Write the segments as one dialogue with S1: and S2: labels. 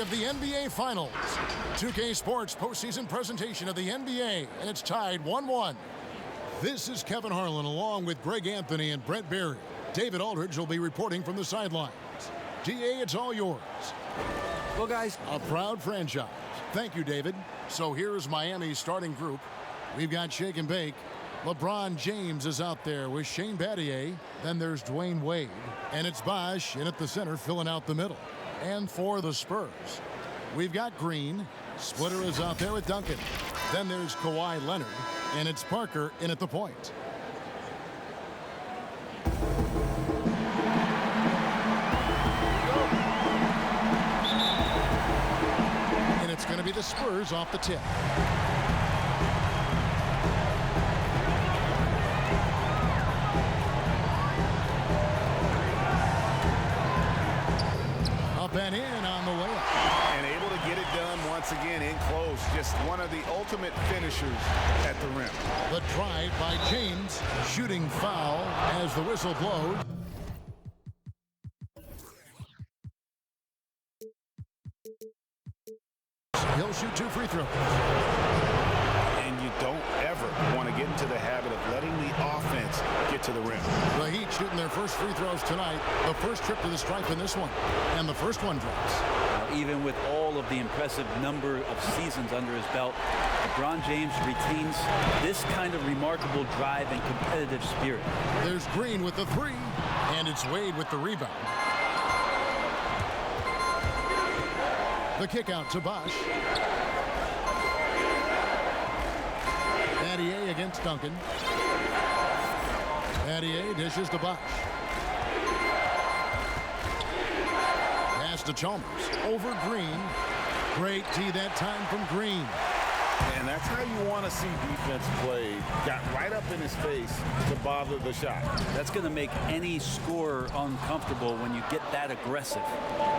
S1: of the NBA Finals. 2K Sports postseason presentation of the NBA, and it's tied 1-1. This is Kevin Harlan along with Greg Anthony and Brett Berry. David Aldridge will be reporting from the sidelines. GA, it's all yours.
S2: Well, guys,
S1: a proud franchise. Thank you, David. So here's Miami's starting group. We've got Shake and Bake. LeBron James is out there with Shane Battier. Then there's Dwayne Wade. And it's Bosh in at the center, filling out the middle. And for the Spurs, we've got Green. Splitter is out there with Duncan. Then there's Kawhi Leonard. And it's Parker in at the point. And it's going to be the Spurs off the tip. Up and in on the layup.
S3: And able to get it done once again in close. Just one of the ultimate finishers at the rim.
S1: The drive by James. Shooting foul as the whistle blows. He'll shoot 2 free throws.
S3: And you don't ever want to get into the habit of letting the offense get to the rim.
S1: The Heat shooting their first free throws tonight. The first trip to the stripe in this one. And the first one drops.
S2: Even with all of the impressive number of seasons under his belt, LeBron James retains this kind of remarkable drive and competitive spirit.
S1: There's Green with the 3, and it's Wade with the rebound. The kick out to Bosh. Battier against Duncan. Battier dishes to Bosh. Pass to Chalmers. Over Green. Great tee that time from Green.
S3: And that's how you want to see defense play. Got right up in his face to bother the shot.
S2: That's going to make any scorer uncomfortable when you get that aggressive.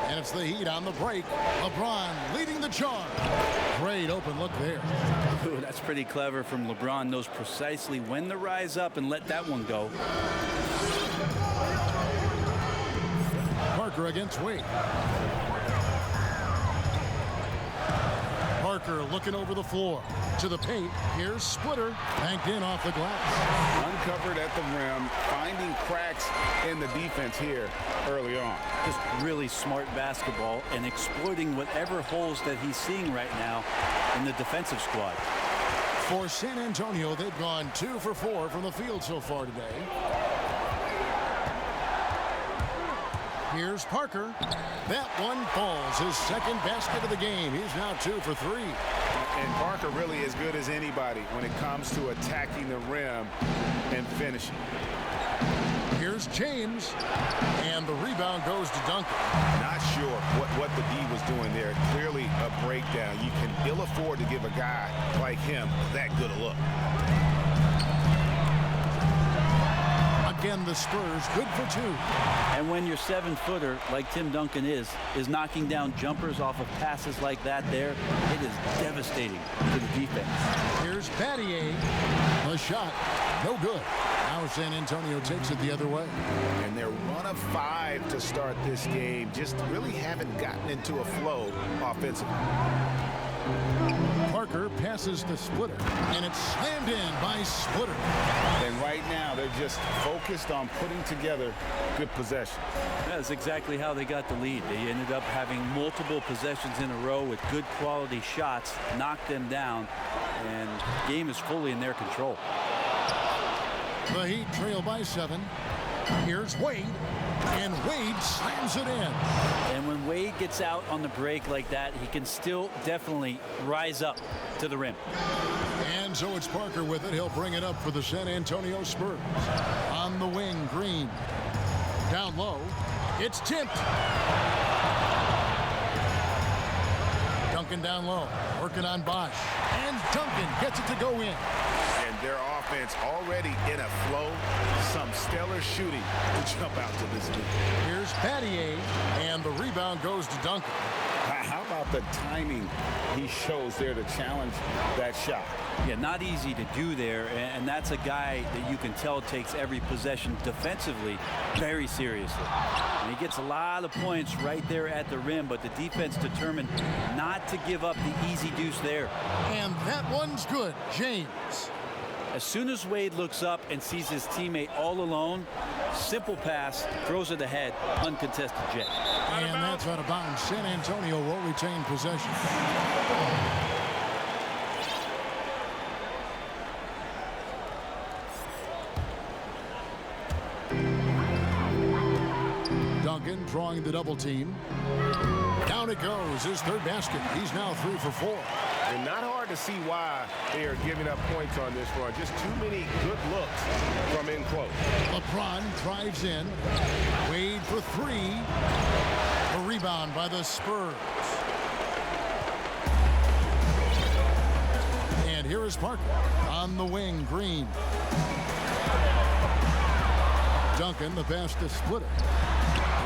S1: And it's the Heat on the break. LeBron leading the charge. Great open look there.
S2: Ooh, that's pretty clever from LeBron. Knows precisely when to rise up and let that one go.
S1: Parker against Wade. Parker looking over the floor to the paint. Here's Splitter, banked in off the glass.
S3: Uncovered at the rim, finding cracks in the defense here early on.
S2: Just really smart basketball and exploiting whatever holes that he's seeing right now in the defensive squad.
S1: For San Antonio, they've gone 2 for 4 from the field so far today. Here's Parker. That one falls. His second basket of the game. He's now 2 for 3.
S3: And Parker really as good as anybody when it comes to attacking the rim and finishing.
S1: Here's James. And the rebound goes to Duncan.
S3: Not sure what the D was doing there. Clearly a breakdown. You can ill afford to give a guy like him that good a look.
S1: Again, the Spurs good for 2.
S2: And when your 7-footer, like Tim Duncan is knocking down jumpers off of passes like that there, it is devastating to the defense.
S1: Here's Battier. The shot, no good. Now San Antonio takes it the other way.
S3: And they're 1 of 5 to start this game. Just really haven't gotten into a flow offensively.
S1: Parker passes to Splitter, and it's slammed in by Splitter.
S3: And right now, they're just focused on putting together good possession.
S2: That's exactly how they got the lead. They ended up having multiple possessions in a row with good quality shots, knocked them down, and the game is fully in their control.
S1: The Heat trail by 7. Here's Wade, and Wade slams it in.
S2: And when Wade gets out on the break like that, he can still definitely rise up to the rim.
S1: And so it's Parker with it. He'll bring it up for the San Antonio Spurs. On the wing, Green. Down low. It's tipped. Duncan down low. Working on Bosh. And Duncan gets it to go in.
S3: And their offense already in a flow. Some stellar shooting to jump out to this lead.
S1: Here's Battier. And the rebound goes to Duncan.
S3: How about the timing he shows there to challenge that shot?
S2: Yeah, not easy to do there, and that's a guy that you can tell takes every possession defensively very seriously. And he gets a lot of points right there at the rim, but the defense determined not to give up the easy deuce there.
S1: And that one's good. James.
S2: As soon as Wade looks up and sees his teammate all alone, simple pass, throws it ahead, uncontested jet.
S1: And that's out of bounds. San Antonio will retain possession. Duncan drawing the double team. Down it goes, his third basket. He's now 3 for 4.
S3: And not hard to see why they are giving up points on this run. Just too many good looks from in close.
S1: LeBron drives in. Wade for 3. A rebound by the Spurs. And here is Parker on the wing. Green. Duncan, the pass to Splitter.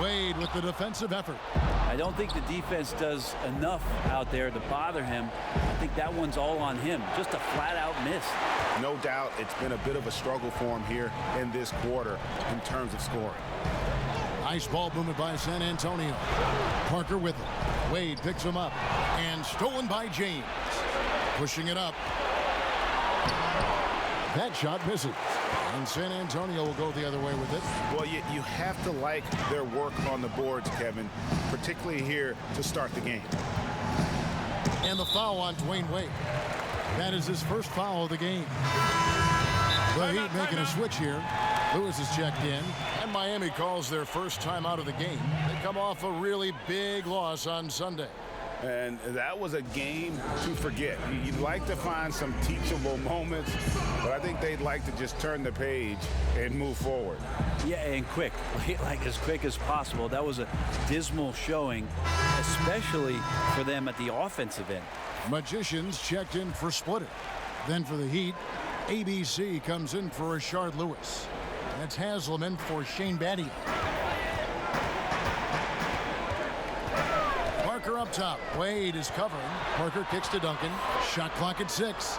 S1: Wade with the defensive effort.
S2: I don't think the defense does enough out there to bother him. I think that one's all on him. Just a flat-out miss.
S3: No doubt it's been a bit of a struggle for him here in this quarter in terms of scoring.
S1: Nice ball movement by San Antonio. Parker with it. Wade picks him up. And stolen by James. Pushing it up. That shot misses. And San Antonio will go the other way with it.
S3: Well, you have to like their work on the boards, Kevin, particularly here to start the game.
S1: And the foul on Dwayne Wade. That is his first foul of the game. The Heat making a switch here. Lewis is checked in. And Miami calls their first time out of the game. They come off a really big loss on Sunday.
S3: And that was a game to forget. You'd like to find some teachable moments, but I think they'd like to just turn the page and move forward.
S2: Yeah, and quick, like as quick as possible. That was a dismal showing, especially for them at the offensive end.
S1: Magicians checked in for Splitter. Then for the Heat, ABC comes in for Rashard Lewis. That's Haslam for Shane Battier. Parker up top. Wade is covering. Parker kicks to Duncan. Shot clock at 6.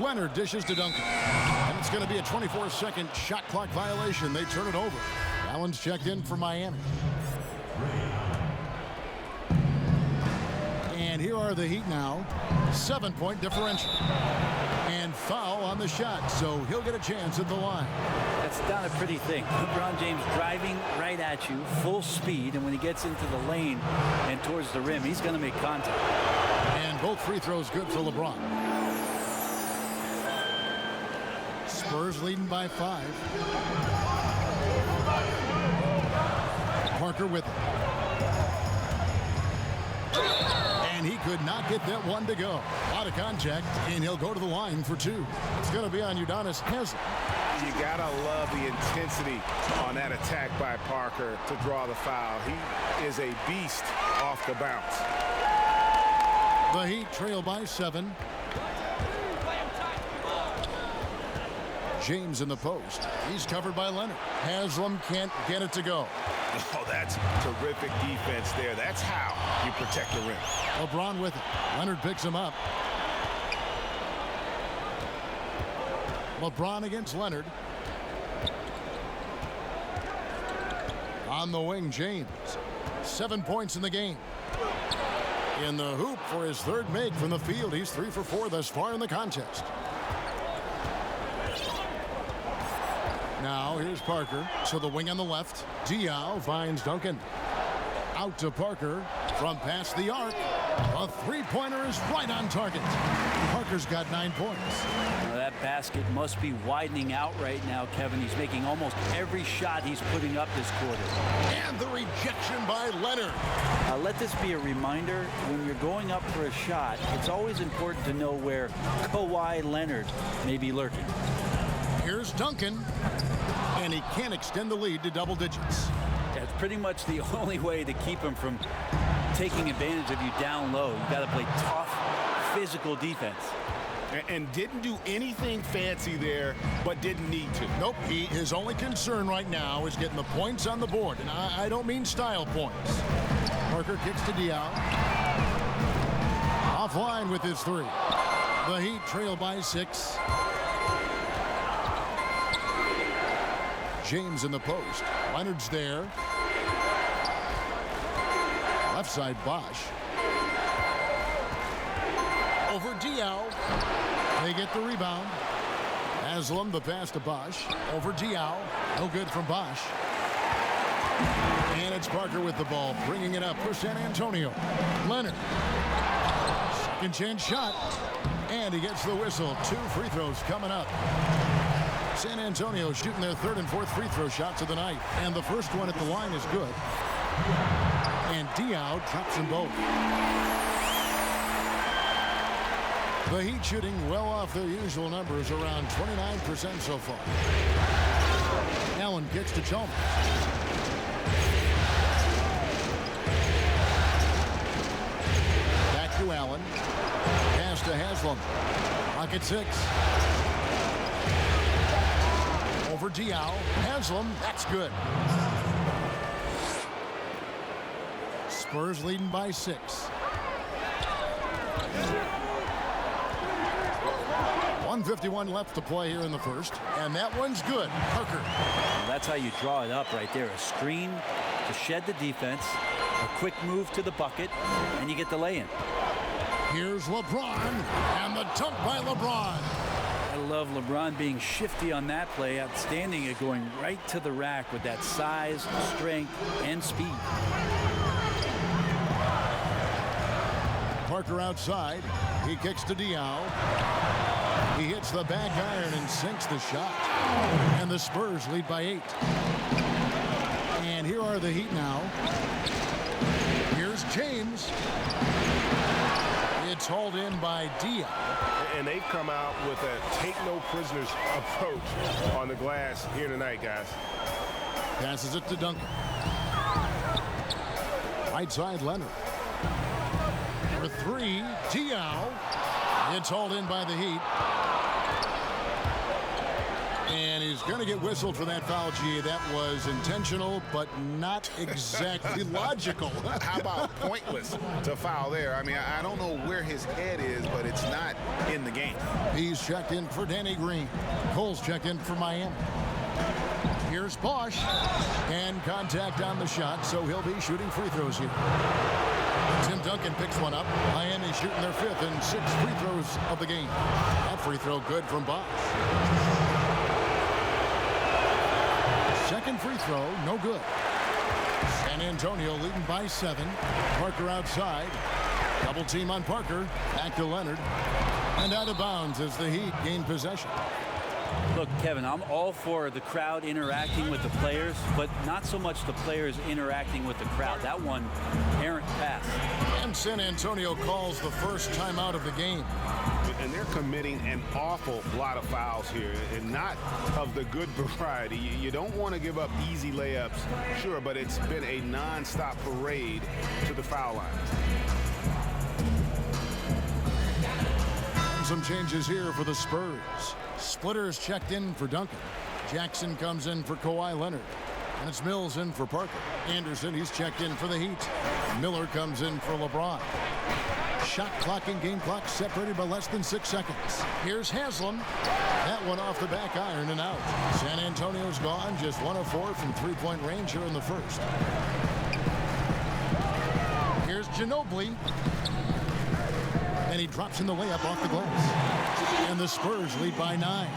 S1: Leonard dishes to Duncan. And it's going to be a 24-second shot clock violation. They turn it over. Allen's checked in for Miami. And here are the Heat now. 7-point differential. And foul on the shot, so he'll get a chance at the line.
S2: That's not a pretty thing. LeBron James driving right at you, full speed, and when he gets into the lane and towards the rim, he's going to make contact.
S1: And both free throws good for LeBron. Spurs leading by 5. Parker with it. And he could not get that one to go. Out of contact, and he'll go to the line for 2. It's going to be on Udonis Haslam.
S3: You gotta love the intensity on that attack by Parker to draw the foul. He is a beast off the bounce.
S1: The Heat trail by 7. James in the post. He's covered by Leonard. Haslam can't get it to go.
S3: Oh, that's terrific defense there. That's how you protect the rim.
S1: LeBron with it. Leonard picks him up. LeBron against Leonard. On the wing, James. 7 points in the game. In the hoop for his third make from the field. He's 3 for 4 thus far in the contest. Now here's Parker to the wing on the left. Diaw finds Duncan. Out to Parker from past the arc. A three-pointer is right on target. Parker's got 9 points.
S2: Now that basket must be widening out right now, Kevin. He's making almost every shot he's putting up this quarter.
S1: And the rejection by Leonard.
S2: Let this be a reminder, when you're going up for a shot, it's always important to know where Kawhi Leonard may be lurking.
S1: Here's Duncan. And he can't extend the lead to double digits.
S2: That's pretty much the only way to keep him from taking advantage of you down low. You got to play tough, physical defense.
S3: and didn't do anything fancy there, but didn't need to.
S1: Nope. His only concern right now is getting the points on the board, and I don't mean style points. Parker kicks to Diaw. Offline with his three. The Heat trail by 6. James in the post. Leonard's there. Left side, Bosch. Over Diaw. They get the rebound. Haslam, the pass to Bosch. Over Diaw. No good from Bosch. And it's Parker with the ball, bringing it up for San Antonio. Leonard. Second chance shot. And he gets the whistle. 2 free throws coming up. San Antonio shooting their 3rd and 4th free throw shots of the night. And the first one at the line is good. And Diaw drops them both. The Heat shooting well off their usual numbers, around 29% so far. Allen gets to Chalmers. Back to Allen. Pass to Haslam. Pocket 6. Over Diaw. Haslam. That's good. Spurs leading by 6. .151 left to play here in the first. And that one's good. Parker.
S2: Well, that's how you draw it up right there. A screen to shed the defense. A quick move to the bucket. And you get the lay-in.
S1: Here's LeBron. And the dunk by LeBron.
S2: I love LeBron being shifty on that play. Outstanding at going right to the rack with that size, strength, and speed.
S1: Parker outside. He kicks to Diaw. He hits the back iron and sinks the shot. And the Spurs lead by 8. And here are the Heat now. Here's James. It's hauled in by Diaw.
S3: And they've come out with a take-no-prisoners approach on the glass here tonight, guys.
S1: Passes it to Duncan. Right side, Leonard. For 3, Diaw. It's hauled in by the Heat. And he's going to get whistled for that foul, G. That was intentional, but not exactly logical.
S3: How about pointless to foul there? I mean, I don't know where his head is, but it's not in the game.
S1: He's checked in for Danny Green. Cole's checked in for Miami. Here's Bosch. And contact on the shot, so he'll be shooting free throws here. Tim Duncan picks one up. Miami shooting their 5th and 6th free throws of the game. That free throw good from Bosch. Second free throw, no good. San Antonio leading by 7. Parker outside. Double team on Parker. Back to Leonard. And out of bounds as the Heat gain possession.
S2: Look, Kevin, I'm all for the crowd interacting with the players, but not so much the players interacting with the crowd. That one, errant pass.
S1: And San Antonio calls the first timeout of the game.
S3: And they're committing an awful lot of fouls here, and not of the good variety. You don't want to give up easy layups, sure, but it's been a non-stop parade to the foul line.
S1: Some changes here for the Spurs. Splitters checked in for Duncan. Jackson comes in for Kawhi Leonard. And it's Mills in for Parker. Anderson, he's checked in for the Heat. Miller comes in for LeBron. Shot clock and game clock separated by less than 6 seconds. Here's Haslam. That one off the back iron and out. San Antonio's gone, just 1 of 4 from three-point range here in the first. Here's Ginobili. And he drops in the layup off the glass. And the Spurs lead by 9.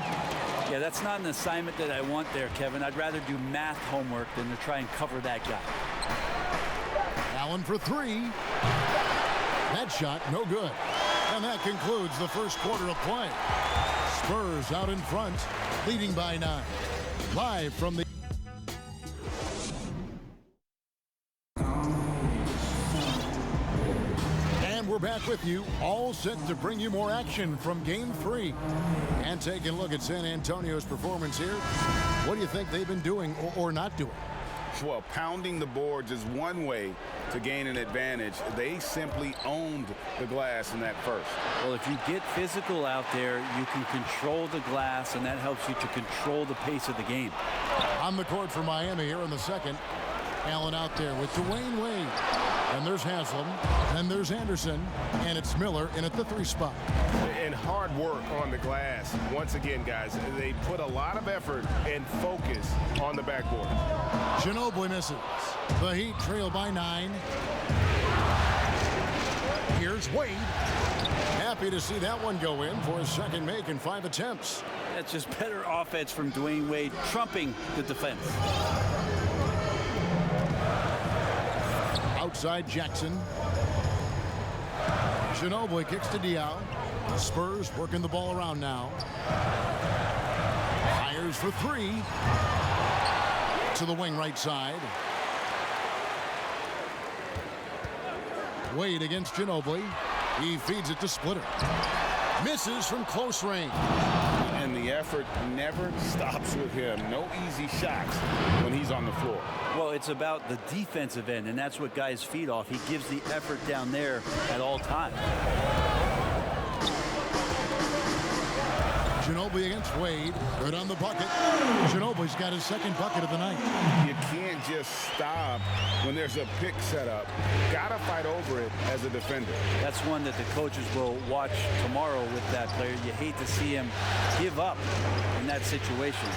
S2: Yeah, that's not an assignment that I want there, Kevin. I'd rather do math homework than to try and cover that guy.
S1: Allen for 3. That shot, no good. And that concludes the first quarter of play. Spurs out in front, leading by 9. Live from the... And we're back with you, all set to bring you more action from Game 3. And taking a look at San Antonio's performance here. What do you think they've been doing or not doing?
S3: Well, pounding the boards is one way to gain an advantage. They simply owned the glass in that first.
S2: Well, if you get physical out there, you can control the glass, and that helps you to control the pace of the game.
S1: On the court for Miami here in the second. Allen out there with Dwayne Wade. And there's Haslam. And there's Anderson. And it's Miller in at the 3 spot.
S4: And hard work on the glass. Once again, guys, they put a lot of effort and focus on the backboard.
S1: Ginobili misses. The Heat trail by 9. Here's Wade. Happy to see that one go in for his second make in 5 attempts.
S2: That's just better offense from Dwayne Wade, trumping the defense.
S1: Outside Jackson. Ginobili kicks to Diaw. The Spurs working the ball around now. Fires for 3. To the wing right side. Wade against Ginobili. He feeds it to Splitter. Misses from close range.
S3: And the effort never stops with him. No easy shots when he's on the floor.
S2: Well, it's about the defensive end, and that's what guys feed off. He gives the effort down there at all times.
S1: Ginobili against Wade. Good on the bucket. Ginobili's got his second bucket of the night.
S3: You can't just stop when there's a pick set up. Gotta fight over it as a defender.
S2: That's one that the coaches will watch tomorrow with that player. You hate to see him give up in that situation.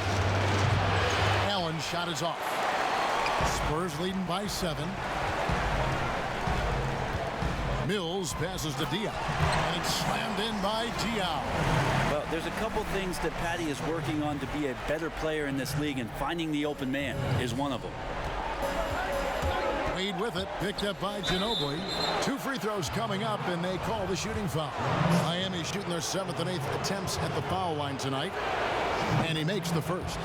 S1: Allen's shot is off. Spurs leading by 7. Mills passes to Diaw. And it's slammed in by Diaw.
S2: Well, there's a couple things that Patty is working on to be a better player in this league, and finding the open man is one of them.
S1: Wade with it, picked up by Ginobili. 2 free throws coming up, and they call the shooting foul. Miami shooting their 7th and 8th attempts at the foul line tonight, and he makes the first.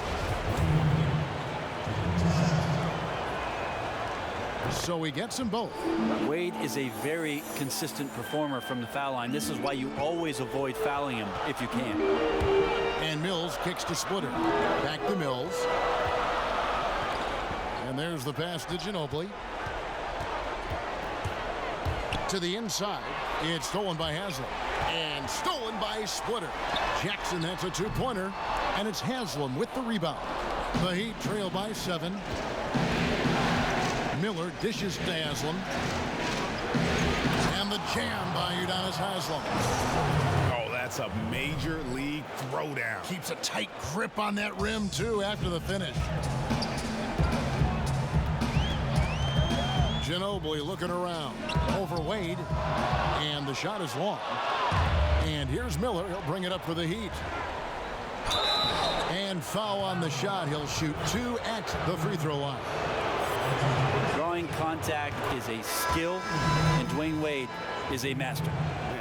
S1: So he gets them both.
S2: Wade is a very consistent performer from the foul line. This is why you always avoid fouling him if you can.
S1: And Mills kicks to Splitter. Back to Mills. And there's the pass to Ginobili. To the inside. It's stolen by Haslam. And stolen by Splitter. Jackson, that's a 2-pointer. And it's Haslam with the rebound. The Heat trail by 7. Miller dishes to Haslam. And the jam by Udonis Haslam.
S4: Oh, that's a major league throwdown.
S1: Keeps a tight grip on that rim, too, after the finish. Ginobili looking around. Over Wade. And the shot is long. And here's Miller. He'll bring it up for the Heat. And foul on the shot. He'll shoot 2 at the free throw line.
S2: Drawing contact is a skill, and Dwayne Wade is a master.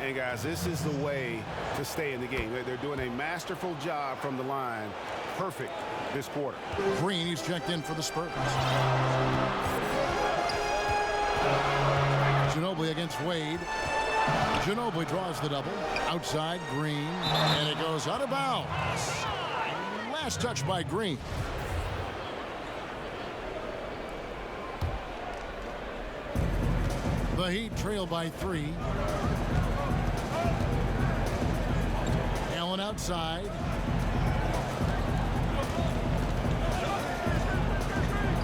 S3: And guys, this is the way to stay in the game. They're doing a masterful job from the line. Perfect this quarter.
S1: Green, he's checked in for the Spurs. Ginobili against Wade. Ginobili draws the double. Outside, Green. And it goes out of bounds. Last touch by Green. The Heat trail by 3. Allen outside.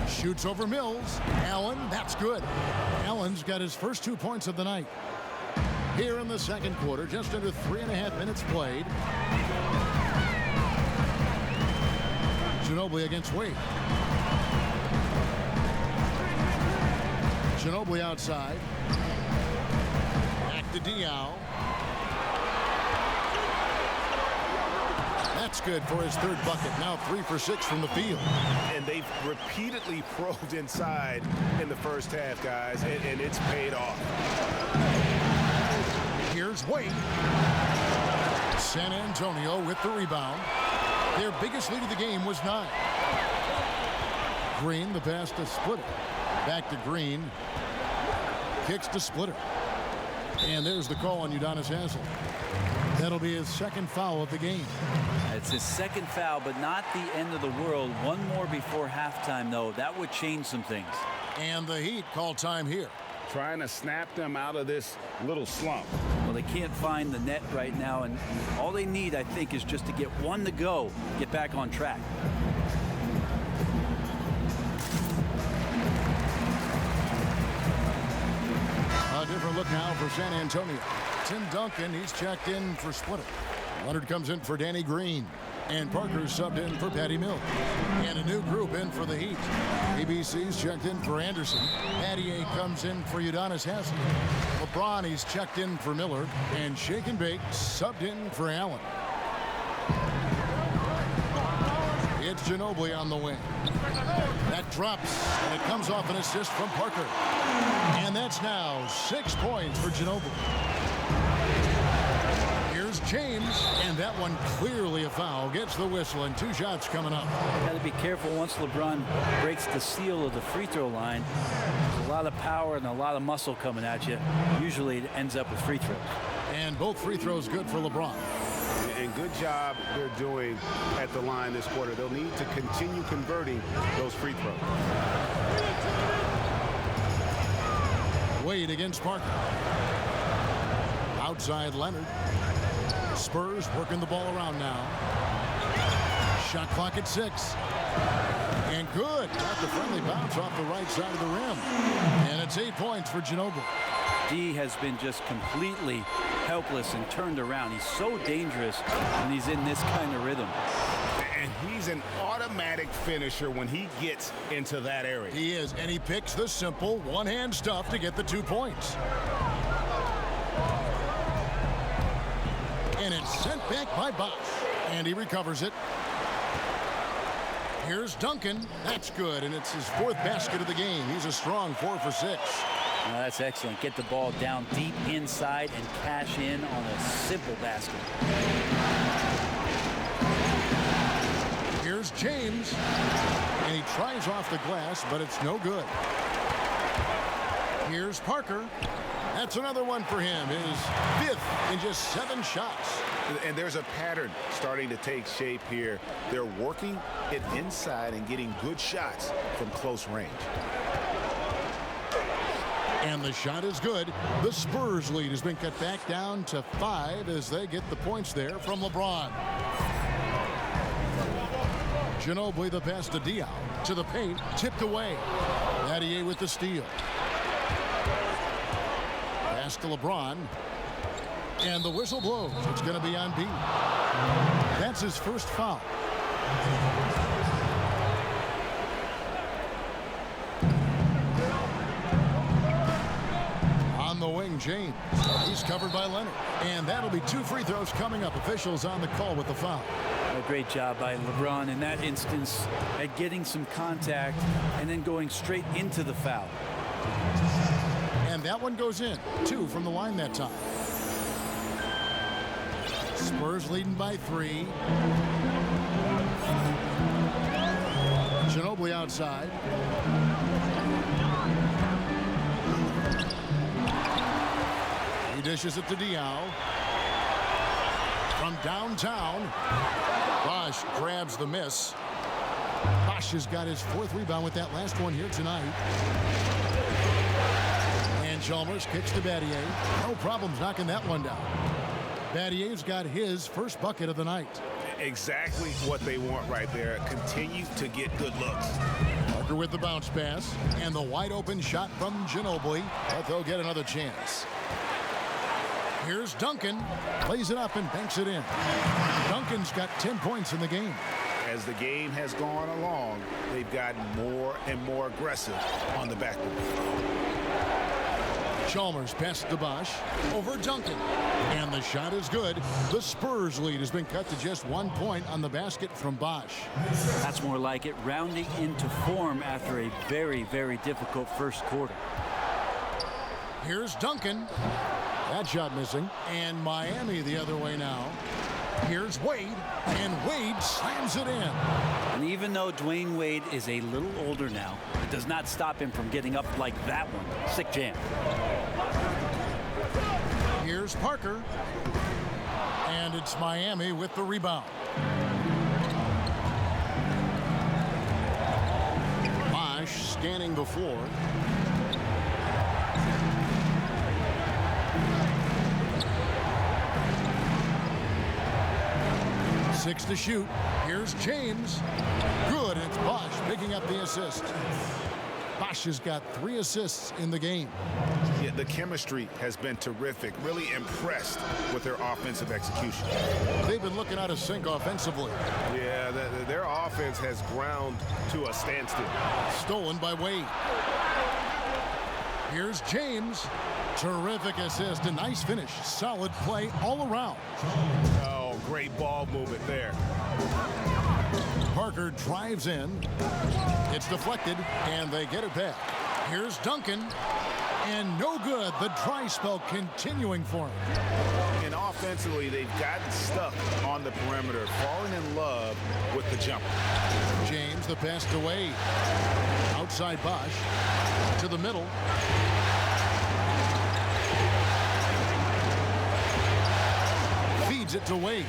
S1: Shoots over Mills. Allen, that's good. Allen's got his first 2 points of the night. Here in the second quarter, just under 3.5 minutes played. Ginobili against Wade. Ginobili outside. Back to Diaw. That's good for his 3rd bucket. Now 3 for 6 from the field.
S4: And they've repeatedly probed inside in the first half, guys, and it's paid off.
S1: Here's Wade. San Antonio with the rebound. Their biggest lead of the game was 9. Green, the pass to Splitter. Back to Green. Kicks to Splitter. And there's the call on Udonis Haslam. That'll be his second foul of the game.
S2: It's his second foul, but not the end of the world. One more before halftime, though. That would change some things.
S1: And the Heat call time here.
S3: Trying to snap them out of this little slump.
S2: Well, they can't find the net right now, and all they need, I think, is just to get one to go, get back on track.
S1: A different look now for San Antonio. Tim Duncan, he's checked in for Splitter. Leonard comes in for Danny Green. And Parker's subbed in for Patty Mills. And a new group in for the Heat. ABC's checked in for Anderson. Patty comes in for Udonis Haslem. LeBron, he's checked in for Miller. And Shake and Bake subbed in for Allen. It's Ginobili on the wing. That drops, and it comes off an assist from Parker. And that's now 6 points for Ginobili. Here's James, and that one clearly a foul. Gets the whistle, and 2 shots coming up.
S2: Got to be careful once LeBron breaks the seal of the free throw line. There's a lot of power and a lot of muscle coming at you. Usually it ends up with free throws.
S1: And both free throws good for LeBron.
S3: And good job they're doing at the line this quarter. They'll need to continue converting those free throws.
S1: Wade against Parker. Outside Leonard. Spurs working the ball around now. Shot clock at 6. And good. Got the friendly bounce off the right side of the rim. And it's 8 points for Ginobili.
S2: D has been just completely helpless and turned around. He's so dangerous when he's in this kind of rhythm.
S3: And he's an automatic finisher when he gets into that area.
S1: He is, and he picks the simple one-hand stuff to get the 2 points. And it's sent back by Bosch. And he recovers it. Here's Duncan. That's good, and it's his 4th basket of the game. He's a strong 4 for 6.
S2: Now that's excellent. Get the ball down deep inside and cash in on a simple basket.
S1: Here's James. And he tries off the glass, but it's no good. Here's Parker. That's another one for him. His 5th in just 7 shots.
S3: And there's a pattern starting to take shape here. They're working it inside and getting good shots from close range.
S1: And the shot is good. The Spurs lead has been cut back down to 5 as they get the points there from LeBron. Ginobili, the pass to Diaw. To the paint, tipped away. Battier with the steal. Pass to LeBron. And the whistle blows. It's going to be on B. That's his first foul. On the wing, James. He's covered by Leonard. And that'll be 2 free throws coming up. Officials on the call with the foul.
S2: A great job by LeBron in that instance at getting some contact and then going straight into the foul.
S1: And that one goes in. 2 from the line that time. Spurs leading by 3. Ginobili outside. He dishes it to Diaw. From downtown, Bosch grabs the miss. Bosch has got his 4th rebound with that last one here tonight. And Chalmers kicks to Battier. No problems knocking that one down. Battier's got his first bucket of the night.
S3: Exactly what they want right there. Continue to get good looks.
S1: Parker with the bounce pass. And the wide open shot from Ginobili. But they'll get another chance. Here's Duncan. Plays it up and banks it in. Duncan's got 10 points in the game.
S3: As the game has gone along, they've gotten more and more aggressive on the backboard.
S1: Chalmers passes to Bosch. Over Duncan. And the shot is good. The Spurs lead has been cut to just 1 point on the basket from Bosch.
S2: That's more like it, rounding into form after a very, very difficult first quarter.
S1: Here's Duncan. That shot missing. And Miami the other way now. Here's Wade. And Wade slams it in.
S2: And even though Dwayne Wade is a little older now, it does not stop him from getting up like that one. Sick jam.
S1: Here's Parker. And it's Miami with the rebound. Bosch scanning the floor. Six to shoot. Here's James. Good. It's Bosch picking up the assist. Bosch has got 3 assists in the game.
S3: Yeah, the chemistry has been terrific. Really impressed with their offensive execution.
S1: They've been looking out of sync offensively.
S4: Yeah, their offense has ground to a standstill.
S1: Stolen by Wade. Here's James. Terrific assist. A nice finish. Solid play all around.
S4: Oh, great ball movement there.
S1: Parker drives in. It's deflected, and they get it back. Here's Duncan. And no good. The dry spell continuing for him.
S3: And offensively, they've gotten stuck on the perimeter, falling in love with the jumper.
S1: James, the pass to Wade. Outside Bosch. To the middle. Feeds it to Wade.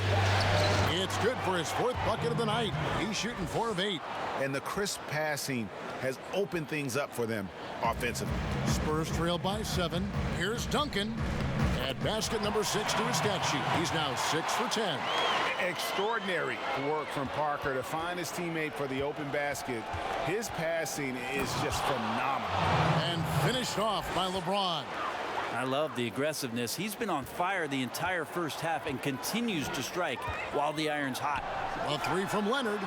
S1: It's good for his 4th bucket of the night. He's shooting 4 of 8.
S3: And the crisp passing has opened things up for them offensively.
S1: Spurs trail by 7. Here's Duncan. At basket number 6 to his stat sheet. He's now 6 for 10.
S3: Extraordinary work from Parker to find his teammate for the open basket. His passing is just phenomenal.
S1: And finished off by LeBron.
S2: I love the aggressiveness. He's been on fire the entire first half and continues to strike while the iron's hot.
S1: A 3 from Leonard.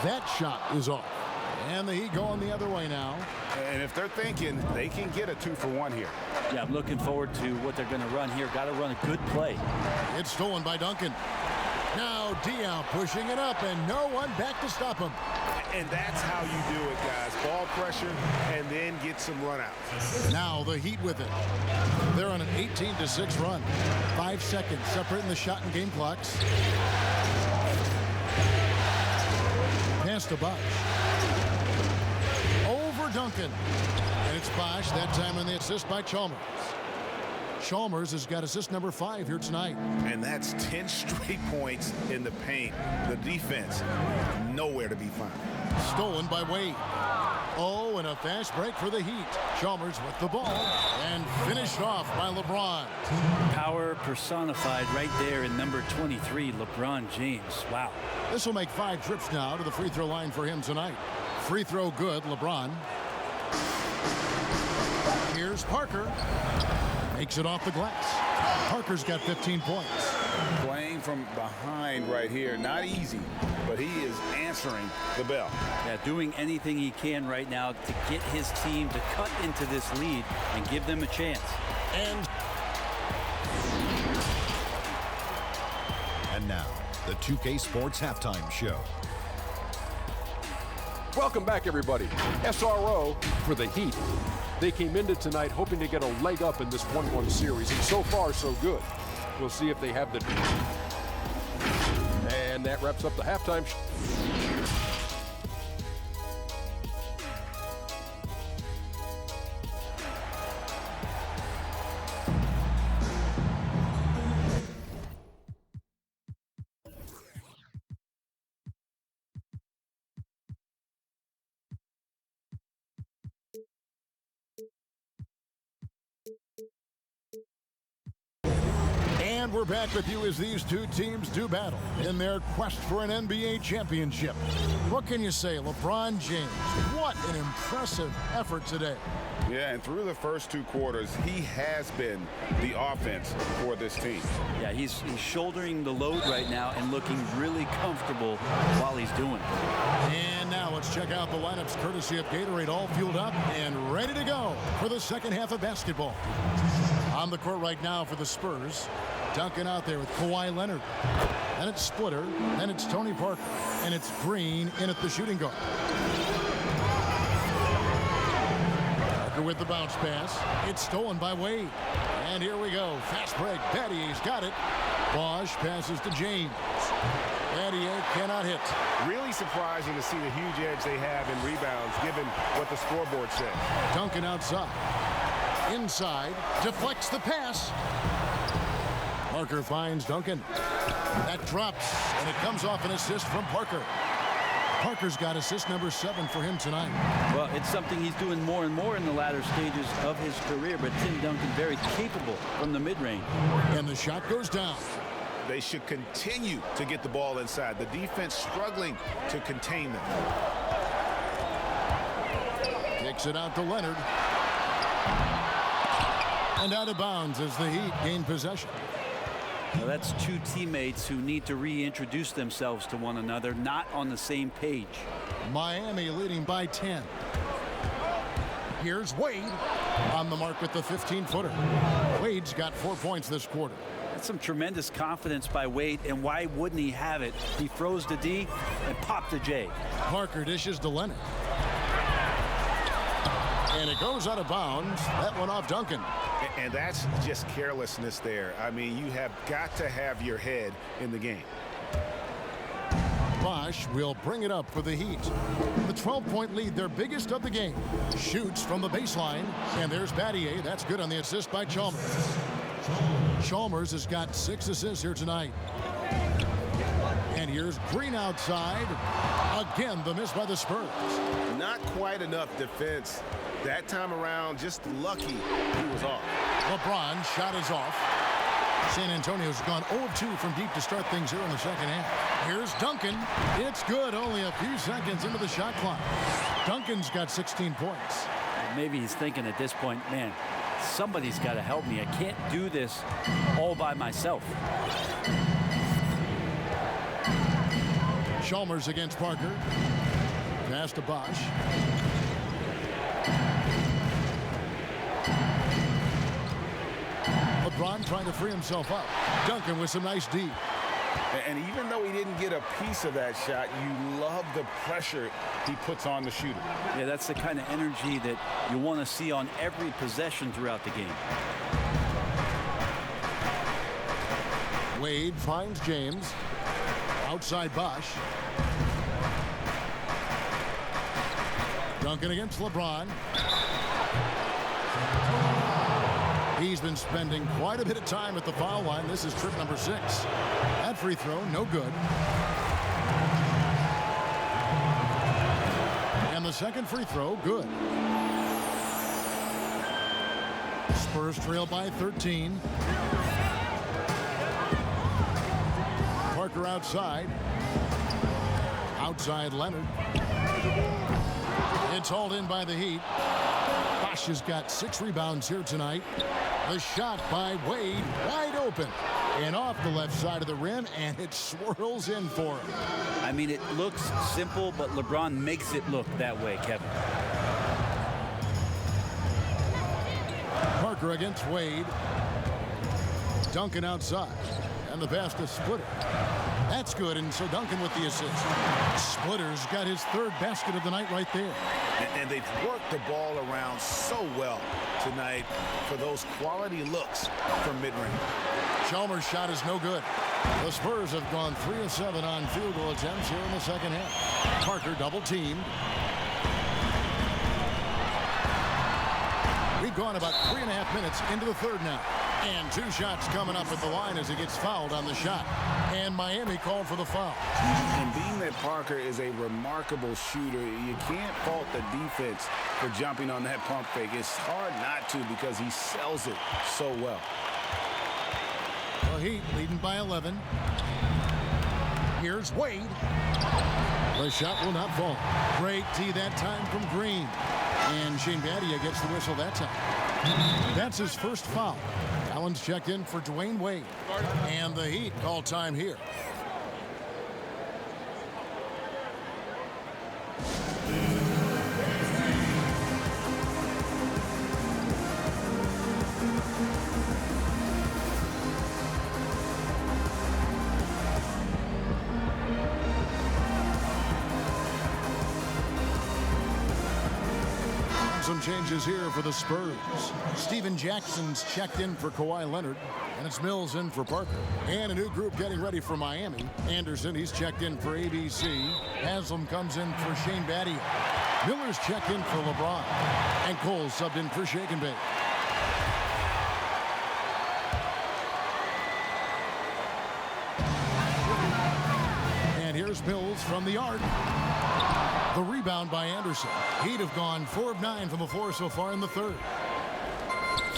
S1: That shot is off. And the Heat going the other way now.
S3: And if they're thinking they can get a 2-for-1 here.
S2: Yeah, I'm looking forward to what they're going to run here. Got to run a good play.
S1: It's stolen by Duncan. Now Dion pushing it up, and no one back to stop him.
S4: And that's how you do it, guys. Ball pressure and then get some runouts.
S1: Now the Heat with it. They're on an 18-6 run. 5 seconds separating the shot and game clocks. Pass to Bosch. Over Duncan. And it's Bosch, that time on the assist by Chalmers. Chalmers has got assist number 5 here tonight.
S3: And that's 10 straight points in the paint. The defense, nowhere to be found.
S1: Stolen by Wade. Oh, and a fast break for the Heat. Chalmers with the ball and finished off by LeBron.
S2: Power personified right there in number 23, LeBron James. Wow.
S1: This will make 5 trips now to the free throw line for him tonight. Free throw good, LeBron. Here's Parker. Makes it off the glass. Parker's got 15 points.
S3: Playing from behind right here, not easy, but he is answering the bell.
S2: Yeah, doing anything he can right now to get his team to cut into this lead and give them a chance.
S5: And now, the 2K Sports Halftime Show.
S6: Welcome back, everybody. SRO for the Heat. They came into tonight hoping to get a leg up in this 1-1 series, and so far, so good. We'll see if they have the... And that wraps up the halftime show.
S1: And we're back with you as these two teams do battle in their quest for an NBA championship. What can you say, LeBron James? What an impressive effort today.
S3: Yeah, and through the first 2 quarters, he has been the offense for this team.
S2: Yeah, he's shouldering the load right now and looking really comfortable while he's doing it.
S1: And now let's check out the lineups courtesy of Gatorade, all fueled up and ready to go for the second half of basketball. On the court right now for the Spurs, Duncan out there with Kawhi Leonard. Then it's Splitter, then it's Tony Parker, and it's Green in at the shooting guard. Parker with the bounce pass. It's stolen by Wade. And here we go. Fast break. Battier's got it. Bosch passes to James. Battier cannot hit.
S4: Really surprising to see the huge edge they have in rebounds, given what the scoreboard says.
S1: Duncan outside. Inside. Deflects the pass. Parker finds Duncan. That drops, and it comes off an assist from Parker. Parker's got assist number 7 for him tonight.
S2: Well, it's something he's doing more and more in the latter stages of his career, but Tim Duncan very capable from the mid-range.
S1: And the shot goes down.
S3: They should continue to get the ball inside. The defense struggling to contain them.
S1: Kicks it out to Leonard. And out of bounds as the Heat gain possession.
S2: Now that's two teammates who need to reintroduce themselves to one another, not on the same page.
S1: Miami leading by 10. Here's Wade on the mark with the 15-footer. Wade's got 4 points this quarter.
S2: That's some tremendous confidence by Wade, and why wouldn't he have it? He froze the D and popped the J.
S1: Parker dishes to Leonard. And it goes out of bounds. That one off Duncan.
S3: And that's just carelessness there. I mean, you have got to have your head in the game.
S1: Bosch will bring it up for the Heat. The 12-point lead, their biggest of the game. Shoots from the baseline. And there's Battier. That's good on the assist by Chalmers. Chalmers has got 6 assists here tonight. And here's Green outside. Again, the miss by the Spurs.
S4: Not quite enough defense. That time around, just lucky he was off.
S1: LeBron shot is off. San Antonio's gone 0-2 from deep to start things here in the second half. Here's Duncan. It's good, only a few seconds into the shot clock. Duncan's got 16 points.
S2: Maybe he's thinking at this point, man, somebody's got to help me. I can't do this all by myself.
S1: Chalmers against Parker. Pass to Bosch. LeBron trying to free himself up. Duncan with some nice D.
S3: And even though he didn't get a piece of that shot, you love the pressure he puts on the shooter.
S2: Yeah, that's the kind of energy that you want to see on every possession throughout the game.
S1: Wade finds James. Outside Bosch. Duncan against LeBron. He's been spending quite a bit of time at the foul line. This is trip number 6. That free throw, no good. And the second free throw, good. Spurs trail by 13. Parker outside. Outside Leonard. It's hauled in by the Heat. Bosch has got 6 rebounds here tonight. The shot by Wade, wide open. And off the left side of the rim, and it swirls in for him.
S2: I mean, it looks simple, but LeBron makes it look that way, Kevin.
S1: Parker against Wade. Duncan outside. And the pass to Splitter. That's good, and so Duncan with the assist. Splitter's got his 3rd basket of the night right there.
S3: And they've worked the ball around so well tonight for those quality looks from mid-range.
S1: Chalmers' shot is no good. The Spurs have gone 3 of 7 on field goal attempts here in the second half. Parker double-teamed. We've gone about 3.5 minutes into the third now. And 2 shots coming up at the line as he gets fouled on the shot. And Miami called for the foul.
S3: And being that Parker is a remarkable shooter, you can't fault the defense for jumping on that pump fake. It's hard not to because he sells it so well.
S1: The Heat leading by 11. Here's Wade. The shot will not fall. Great tee that time from Green. And Shane Battier gets the whistle that time. That's his first foul. Allen's checked in for Dwayne Wade. And the Heat call time here. Some changes here for the Spurs. Steven Jackson's checked in for Kawhi Leonard, and it's Mills in for Parker. And a new group getting ready for Miami. Anderson, he's checked in for ABC. Haslam comes in for Shane Battier. Miller's checked in for LeBron. And Cole subbed in for Shake and Bake. here's Mills from the arc. The rebound by Anderson. He'd have gone 4 of 9 from the floor so far in the third.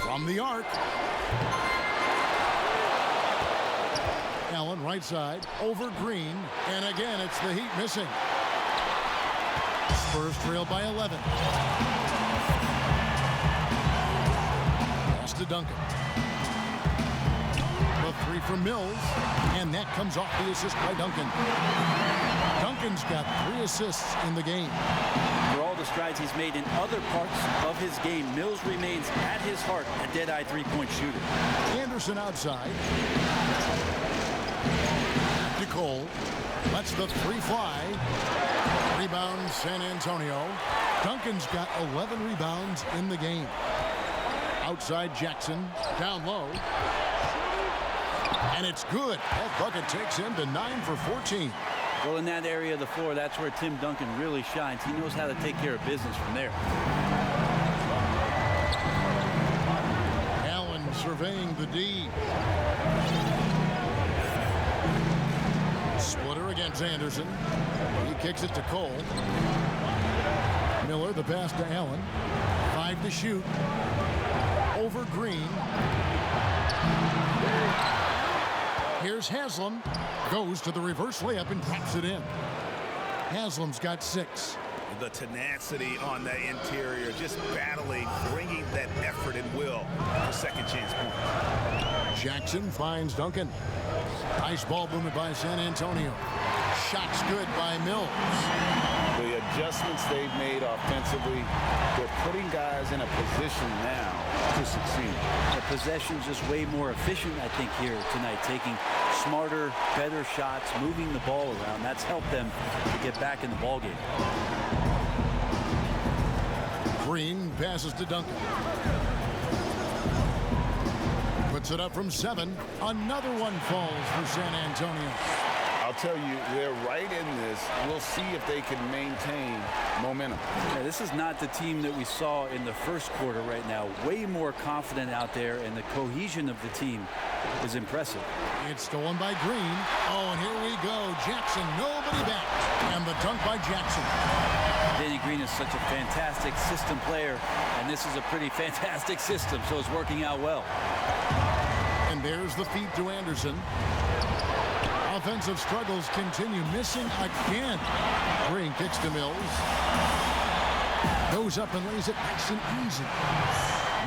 S1: From the arc. Allen right side over Green. And again, it's the Heat missing. Spurs trail by 11. Pass to Duncan. The three from Mills. And that comes off the assist by Duncan. Duncan's got 3 assists in the game.
S2: For all the strides he's made in other parts of his game, Mills remains at his heart a dead-eye three-point shooter.
S1: Anderson outside. To Cole. Lets the three fly. Rebound San Antonio. Duncan's got 11 rebounds in the game. Outside Jackson. Down low. And it's good. That bucket takes him to 9 for 14.
S2: Well, in that area of the floor, that's where Tim Duncan really shines. He knows how to take care of business from there.
S1: Allen surveying the D. Splitter against Anderson. He kicks it to Cole. Miller, the pass to Allen. 5 to shoot. Over Green. Here's Haslam. Goes to the reverse layup and taps it in. Haslam's got 6.
S3: The tenacity on the interior, just battling, bringing that effort and will for second chance point.
S1: Jackson finds Duncan. Nice ball movement by San Antonio. Shot's good by Mills.
S3: The adjustments they've made offensively, they're putting guys in a position now to succeed.
S2: The possession's just way more efficient, I think, here tonight, taking smarter, better shots, moving the ball around. That's helped them to get back in the ballgame.
S1: Green passes to Duncan. Puts it up from 7. Another one falls for San Antonio.
S3: I'll tell you, they're right in this. We'll see if they can maintain momentum.
S2: Yeah, this is not the team that we saw in the first quarter right now. Way more confident out there, and the cohesion of the team is impressive.
S1: It's stolen by Green. Oh, and here we go. Jackson, nobody back. And the dunk by Jackson.
S2: Danny Green is such a fantastic system player, and this is a pretty fantastic system, so it's working out well.
S1: And there's the feed to Anderson. Offensive struggles continue. Missing again. Green kicks to Mills. Goes up and lays it nice and easy.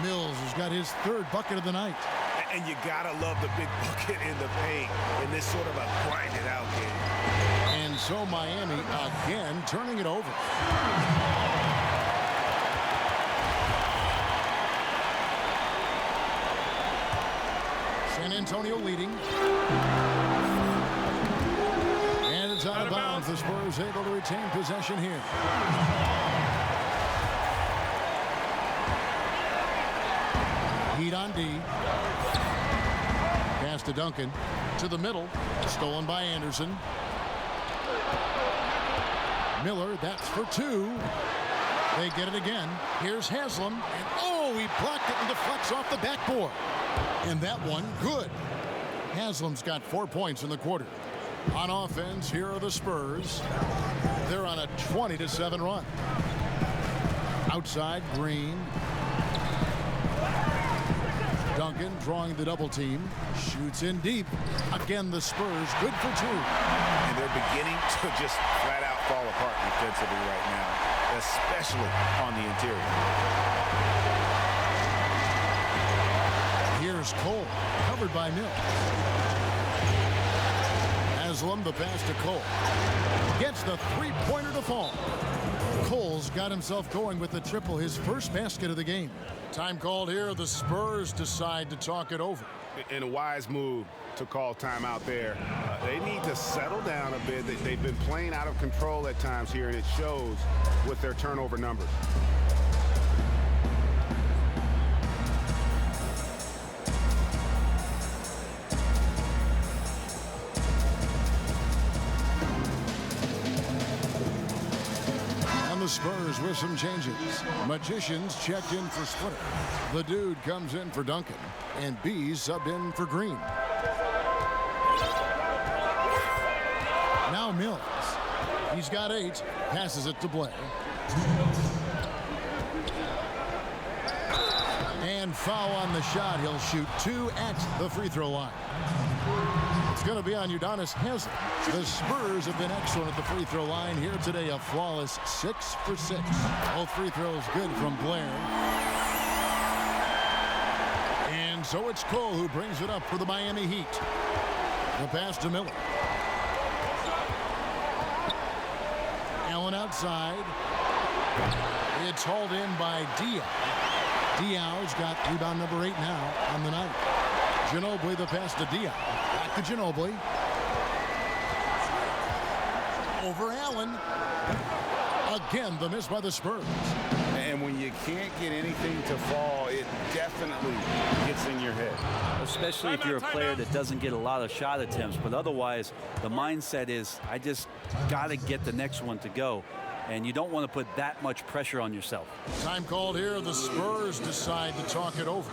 S1: Mills has got his 3rd bucket of the night.
S3: And you gotta love the big bucket in the paint in this sort of a grinded out game.
S1: And so Miami again turning it over. San Antonio leading. And it's out of bounds. The Spurs able to retain possession here. Heat on D. Pass to Duncan. To the middle. Stolen by Anderson. Miller, that's for 2. They get it again. Here's Haslam. And oh, he blocked it and deflects off the backboard. And that one, good. Haslam's got 4 points in the quarter. On offense, here are the Spurs. They're on a 20-7 run. Outside, Green. Duncan drawing the double team. Shoots in deep. Again, the Spurs good for 2.
S3: And they're beginning to just flat out fall apart defensively right now, especially on the interior.
S1: Here's Cole, covered by Mills. Haslam, the pass to Cole. Gets the three-pointer to fall. Cole's got himself going with the triple, his first basket of the game. Time called here. The Spurs decide to talk it over.
S3: And a wise move to call timeout there. They need to settle down a bit. They've been playing out of control at times here, and it shows with their turnover numbers.
S1: The Spurs with some changes. Magicians checked in for Splitter. The Dude comes in for Duncan. And B subbed in for Green. Now Now Mills. He's got 8. Passes it to Blair. And foul on the shot. He'll shoot 2 at the free throw line. It's going to be on Udonis Haslem. The Spurs have been excellent at the free throw line here today. A flawless 6 for 6. Both free throws good from Blair. And so it's Cole who brings it up for the Miami Heat. The pass to Miller. Allen outside. It's hauled in by Diaw. Diaw's got rebound number 8 now on the night. Ginobili the pass to Diaw. Back to Ginobili. Over Allen. Again, the miss by the Spurs.
S3: And when you can't get anything to fall, it definitely gets in your head.
S2: Especially if you're a player that doesn't get a lot of shot attempts. But otherwise, the mindset is, I just got to get the next one to go. And you don't want to put that much pressure on yourself.
S1: Time called here. The Spurs decide to talk it over.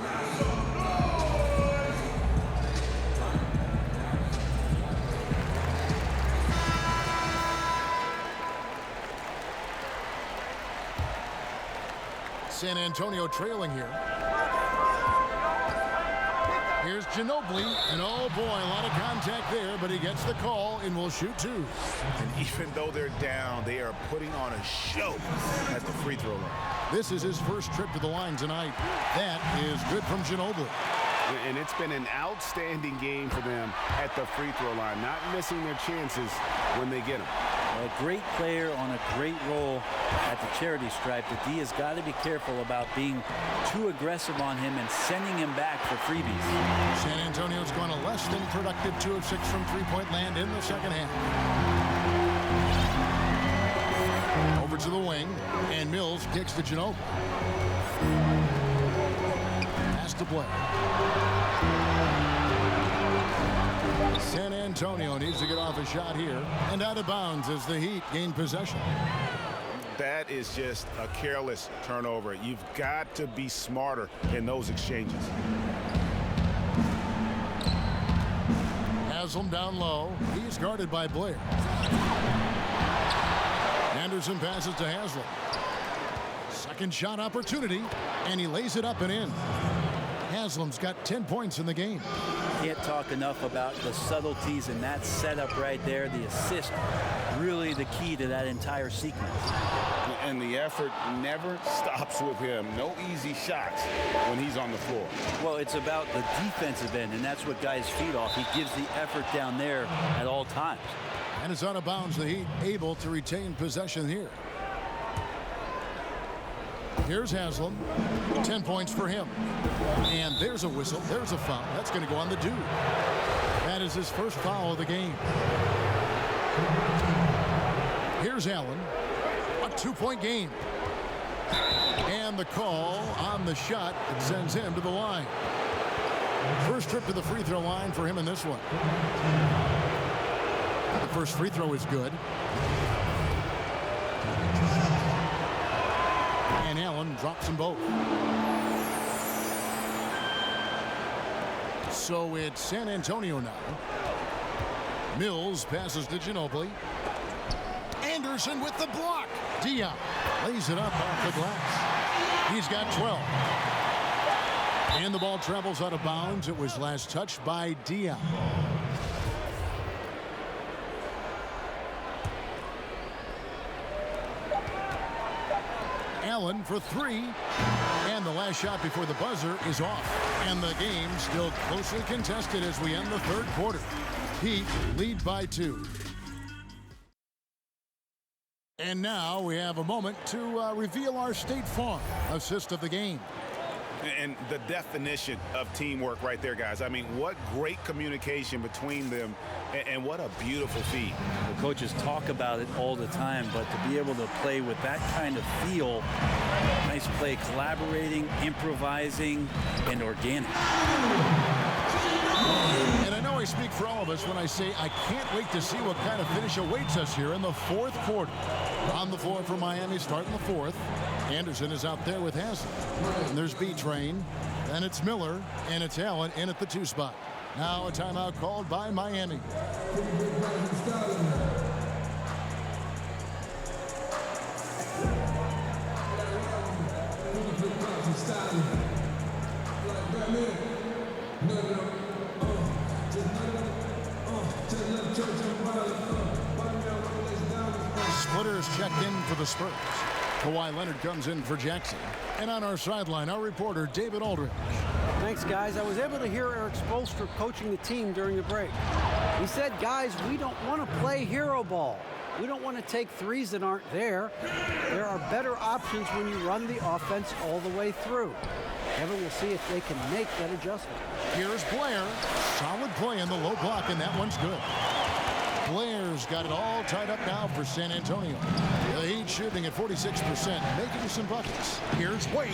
S1: San Antonio trailing here. Here's Ginobili, and oh boy, a lot of contact there, but he gets the call and will shoot 2.
S3: And even though they're down, they are putting on a show at the free throw line.
S1: This is his first trip to the line tonight. That is good from Ginobili.
S3: And it's been an outstanding game for them at the free throw line, not missing their chances when they get them.
S2: A great player on a great role at the charity stripe. The D has got to be careful about being too aggressive on him and sending him back for freebies.
S1: San Antonio's gone a less than productive 2 of 6 from three-point land in the second half. Over to the wing, and Mills kicks to Ginobili. Pass to Blair. San Antonio needs to get off a shot here and out of bounds as the Heat gain possession.
S3: That is just a careless turnover. You've got to be smarter in those exchanges.
S1: Haslem down low. He's guarded by Blair. Anderson passes to Haslem. Second shot opportunity, and he lays it up and in. Haslem's got 10 points in the game.
S2: Can't talk enough about the subtleties in that setup right there. The assist, really the key to that entire sequence.
S3: And the effort never stops with him. No easy shots when he's on the floor.
S2: Well, it's about the defensive end, and that's what guys feed off. He gives the effort down there at all times.
S1: And it's out of bounds. The Heat able to retain possession here. Here's Haslem. 10 points for him. And there's a whistle. There's a foul. That's going to go on the dude. That is his first foul of the game. Here's Allen. A 2-point game. And the call on the shot that sends him to the line. First trip to the free throw line for him in this one. The first free throw is good. And Allen drops them both. So it's San Antonio now. Mills passes to Ginobili. Anderson with the block. Diaw lays it up off the glass. He's got 12. And the ball travels out of bounds. It was last touched by Diaw. Allen for 3. And the last shot before the buzzer is off. And the game still closely contested as we end the third quarter. Heat lead by 2. And now we have a moment to reveal our State Farm assist of the game.
S3: And the definition of teamwork right there, guys. I mean, what great communication between them, and what a beautiful feed.
S2: The coaches talk about it all the time, but to be able to play with that kind of feel, nice play, collaborating, improvising, and organic.
S1: And I know I speak for all of us when I say I can't wait to see what kind of finish awaits us here in the fourth quarter. On the floor for Miami starting the fourth. Anderson is out there with Haslem. And there's B-Train. And it's Miller. And it's Allen in at the 2 spot. Now a timeout called by Miami. Splitters checked in for the Spurs. Kawhi Leonard comes in for Jackson. And on our sideline, our reporter, David Aldridge.
S7: Thanks, guys. I was able to hear Eric Spoelstra coaching the team during the break. He said, guys, we don't want to play hero ball. We don't want to take threes that aren't there. There are better options when you run the offense all the way through. Kevin, we'll see if they can make that adjustment.
S1: Here's Blair. Solid play in the low block, and that one's good. Blair's got it all tied up now for San Antonio. The Heat shooting at 46%, making some buckets. Here's Wade.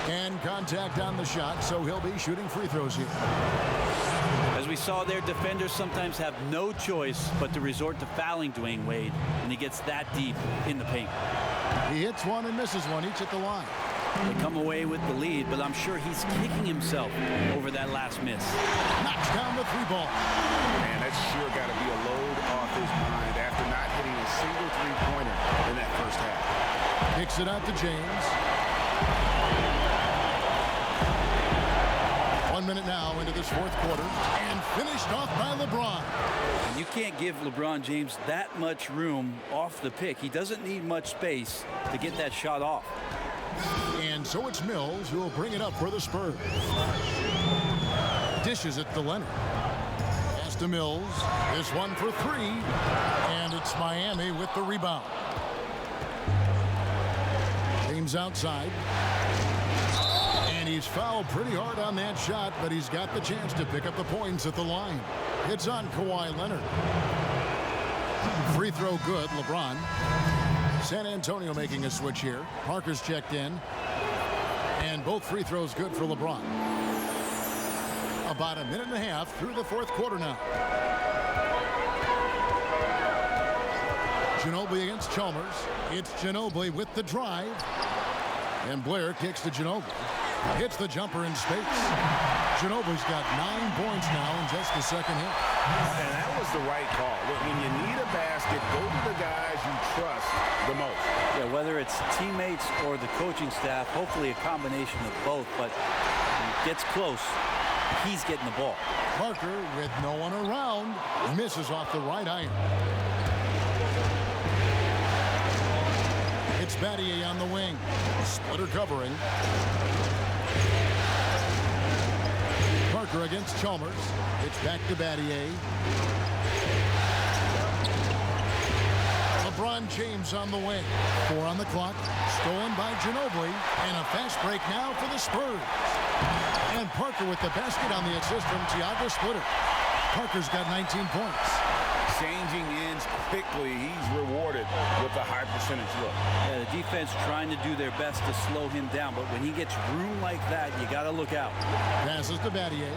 S1: And contact on the shot, so he'll be shooting free throws here.
S2: As we saw there, defenders sometimes have no choice but to resort to fouling Dwayne Wade when he gets that deep in the paint.
S1: He hits one and misses one, each at the line.
S2: They come away with the lead, but I'm sure he's kicking himself over that last miss.
S1: Knocks down the three ball.
S3: Man, that's sure got to be a load off his mind after not hitting a single three-pointer in that first half.
S1: Kicks it out to James. 1 minute now into this fourth quarter, and finished off by LeBron.
S2: You can't give LeBron James that much room off the pick. He doesn't need much space to get that shot off.
S1: And so it's Mills who will bring it up for the Spurs. Dishes it to Leonard. Pass to Mills. This one for three. And it's Miami with the rebound. James outside. And he's fouled pretty hard on that shot, but he's got the chance to pick up the points at the line. It's on Kawhi Leonard. Free throw good, LeBron. San Antonio making a switch here. Parker's checked in. And both free throws good for LeBron. About a minute and a half through the fourth quarter now. Ginobili against Chalmers. It's Ginobili with the drive. And Blair kicks to Ginobili. Hits the jumper in space. Ginobili's got 9 points now in just the second hit.
S3: And that was the right call. When you need a basket, go to the guys you trust the most.
S2: Yeah, whether it's teammates or the coaching staff, hopefully a combination of both, but when it gets close, he's getting the ball.
S1: Parker, with no one around, misses off the right iron. It's Battier on the wing. Splitter covering. Parker against Chalmers. It's back to Battier. LeBron James on the wing. 4 on the clock. Stolen by Ginobili. And a fast break now for the Spurs. And Parker with the basket on the assist from Thiago Splitter. Parker's got 19 points.
S3: Changing ends quickly. He's rewarded with a high percentage look.
S2: Yeah, the defense trying to do their best to slow him down, but when he gets room like that, you got to look out.
S1: Passes to Battier.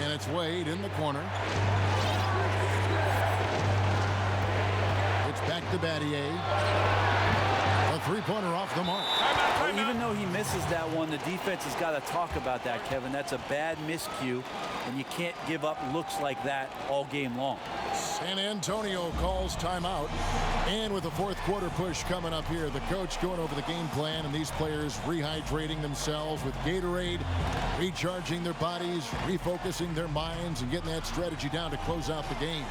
S1: And it's Wade in the corner. It's back to Battier. A three-pointer off the mark.
S2: Well, even though he misses that one, the defense has got to talk about that, Kevin. That's a bad miscue, and you can't give up looks like that all game long.
S1: San Antonio calls timeout. And with the fourth quarter push coming up here, the coach going over the game plan, and these players rehydrating themselves with Gatorade, recharging their bodies, refocusing their minds, and getting that strategy down to close out the game.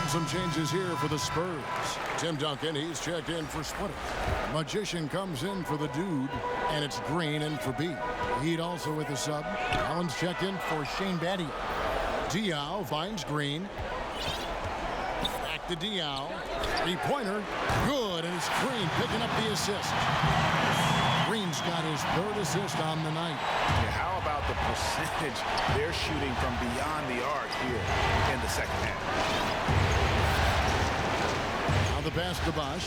S1: Some changes here for the Spurs. Tim Duncan, he's checked in for Splitter. Magician comes in for the dude, and it's Green in for B. Heat also with the sub. Allen's checked in for Shane Battier. Diaw finds Green. Back to Diaw. Three-pointer, good, and it's Green picking up the assist. Green's got his third assist on the night.
S3: Yeah, how about the percentage they're shooting from beyond the arc here in the second half?
S1: The pass to Bosch.